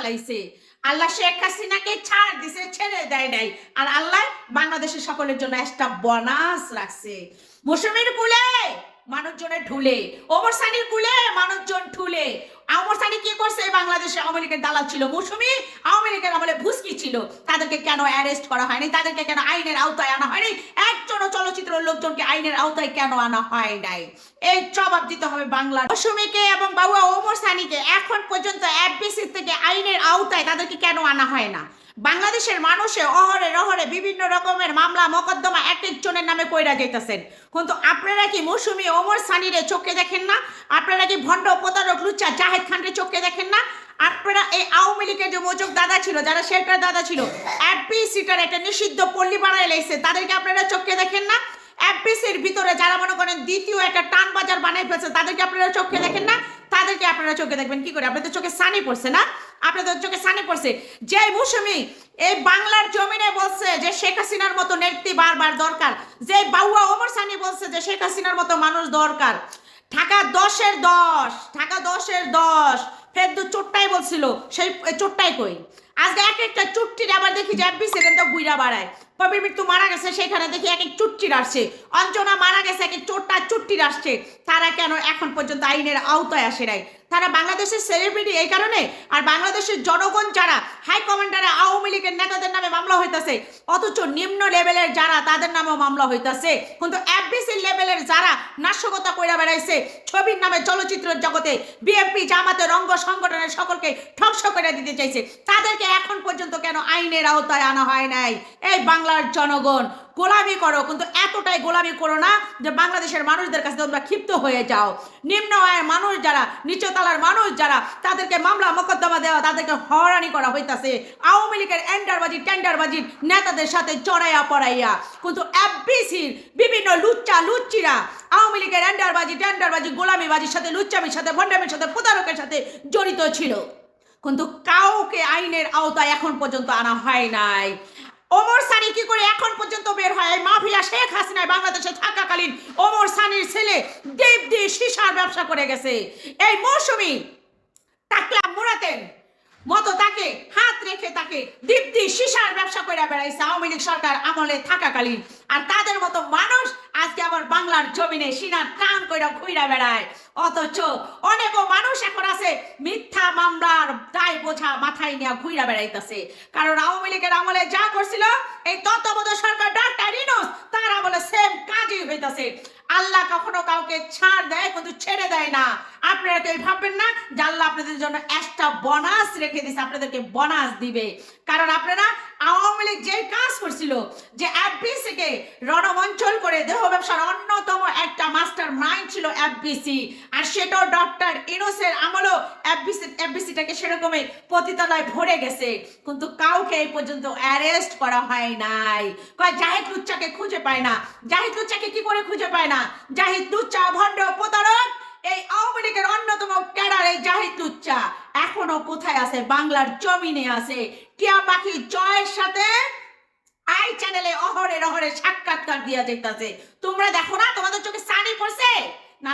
ফালাইছে। আল্লাহ শেখ হাসিনাকে ছাড় দিছে, ছেড়ে দেয় নাই। আর আল্লাহ বাংলাদেশের সকলের জন্য একটা বোনাস রাখছে। মৌসুমীর কুলে মানুষজনের ঢুলে, ওমর সানির কুলে মানুষজন ঠুলে। ওমর সানি কি করছে? বাংলাদেশে আওয়ামী লীগের দালাল ছিল। মৌসুমী আওয়ামী লীগের আমলে ভুস্কি ছিল। তাদেরকে কেন অ্যারেস্ট করা হয়নি? তাদেরকে কেন আইনের আওতায় আনা হয়নি? একজনও চলচ্চিত্র লোকজনকে আইনের আওতায় কেন আনা হয় নাই? এই জবাব দিতে হবে বাংলা। মৌসুমীকে এবং বাবুয়া ওমর সানিকে এখন পর্যন্ত এফবিসি থেকে আইনের আওতায় তাদেরকে কেন আনা হয় না? বাংলাদেশের মানুষে অহরে রহরে বিভিন্ন রকমের মামলা মোকদ্দমা এক একজনের নামে কইরা যাইতেছেন, কিন্তু আপনারা কি মৌসুমী ওমর সানিরে চোখে দেখেন না? আপনারা কি ভণ্ড প্রতারক লুচ্চা জাহেদ খানকে চোখে দেখেন না? আপনারা এই আওয়ামী লীগের যে মোচক দাদা ছিল, যারা শেল্টার দাদা ছিল, এফবিসিটার একটা নিষিদ্ধ পল্লী বানায় লাইছে, তাদেরকে আপনারা চোখে দেখেন না? এফবিসির ভিতরে যারা মনে করেন দ্বিতীয় একটা টান বাজার বানাই ফেলছে, তাদেরকে আপনারা চোখে দেখেন না? তাদেরকে আপনারা চোখে দেখবেন কি করে? আপনাদের চোখে সানি পড়ছে না? আপনাদের চোখে সানি পড়ছে। যে মৌসুমী এই বাংলার জমিনে বলছে যে শেখ হাসিনার মতো নেত্রী বারবার দরকার, যে বাউয়া ওমর সানি বলছে যে শেখ হাসিনার মতো মানুষ দরকার, ঢাকা 10-এর 10, ঢাকা 10-এর 10 ফেরদু চোট্টাই বলছিল, সেই চোট্টাই কই? আজকে এক একটা চুট্টির আবার দেখি যে এফবিসি তো বুইরা বাড়ায়। কবির মৃত্যু মারা গেছে, সেখানে দেখি এক এক চুট্টির আসছে। অঞ্জনা মারা গেছে, এক এক চোট্টা চুট্টির আসছে। তারা কেন এখন পর্যন্ত আইনের আওতায় আসে নাই? তারা বাংলাদেশের সেলিব্রিটি এই কারণে। আর বাংলাদেশের জনগণ যারা হাই কমান্ডারে আওয়ামী লীগের নেতাদের নামে মামলা হইতাছে, অথচ নিম্ন লেভেলের যারা তাদের নামেও মামলা হইতাছে। কিন্তু এফবিসি লেভেলের যারা নাশকতা কইরা বেড়াইছে ছবির নামে চলচ্চিত্র জগতে, বিএনপি জামাতের অঙ্গ সংগঠনের সকলকে ধ্বংস করে দিতে চাইছে, তাদেরকে এখন পর্যন্ত কেন আইনের আওতায় আনা হয় নাই? এই বাংলার জনগণ গোলামি করো, কিন্তু এতটাই গোলামি করো না যে বাংলাদেশের মানুষদের কাছে তোমরা ক্ষিপ্ত হয়ে যাও। নিম্ন আয়ের মানুষ যারা, নিচতলার মানুষ যারা, তাদেরকে মামলা মোকদ্দমা দেওয়া, তাদেরকে হয়রানি করা হইতাছে আওয়ামী লীগের এন্ডারবাজি টেন্ডারবাজির নেতাদের সাথে চড়াইয়া পড়াইয়া। কিন্তু এফবিসির বিভিন্ন লুচ্চা লুচ্চিরা আওয়ামী লীগের এন্ডারবাজি টেন্ডারবাজি গোলামিবাজির সাথে, লুচ্চামির সাথে, ভণ্ডামির সাথে, প্রতারকের সাথে জড়িত ছিল, কিন্তু কাউকে আইনের আওতায় এখন পর্যন্ত আনা হয় নাই। ওমর সানি কি করে এখন পর্যন্ত বের হয়? মাফিয়া শেখ হাসিনায় বাংলাদেশে থাকাকালীন ওমর সানির ছেলে দেবদি সীসার ব্যবসা করে গেছে। এই মৌসুমী টাকলা মুরাতেন মতো তাকে হাত রেখে তাকে দীপ্তি সীসার ব্যবসা করে বেড়াইছে আওয়ামী লীগ সরকার আমলে থাকাকালীন। আর তাদের মতো মানুষ আজকে আবার বাংলার জমিনে সিনার টান কইরা ঘুইরা বেড়ায়। অথচ অনেকও মানুষ এখন আছে মিথ্যা মামলার দায় বোঝা মাথায় নিয়ে ঘুইরা বেড়াইতেছে। কারণ আওয়ামী লীগের আমলে যা করছিল এই তত্ত্বাবধায়ক সরকার ডক্টর ইউনূস তার আমলে সেম কাজই হইতাছে। আল্লাহ কখনো কাউকে ছাড় দেয় কিন্তু ছেড়ে দেয় না। আপনারা তো ভাববেন না যে আল্লাহ আপনাদের জন্য একটা বোনাস রেখে দিছে, আপনাদেরকে বোনাস দিবে। কারণ আপনারা আওয়ামী লীগ যে কাজ করছিল, যে এফবিসিকে রণমঞ্চল করে দেহ ব্যবসার অন্যতম একটা মাস্টার মাইন্ড ছিল এফবিসি, আর সেটাও ডক্টর ইউনূসের আমলও এফবিসিটাকে সেরকমই পতিতালয় ভরে গেছে, কিন্তু কাউকে এই পর্যন্ত অ্যারেস্ট করা হয় নাই। কয় জাহিদ লুচ্চাকে খুঁজে পায় না। জাহিদ লুচ্চাকে কি করে খুঁজে পায় না? জাহিদ লুচ্চা ভণ্ড প্রতারক এই আওয়ামী লীগের অন্যতম ক্যাডার এই জাহিদ লুচ্চা এখনো কোথায় আছে? বাংলার জমিনে আছে। টিয়া পাখি জয়ের সাথে আই চ্যানেলে অহরে রহরে সাক্ষাৎকার দিয়া যাইতাছে। তোমরা দেখো না? তোমাদের চোখে সানি পড়ছে না?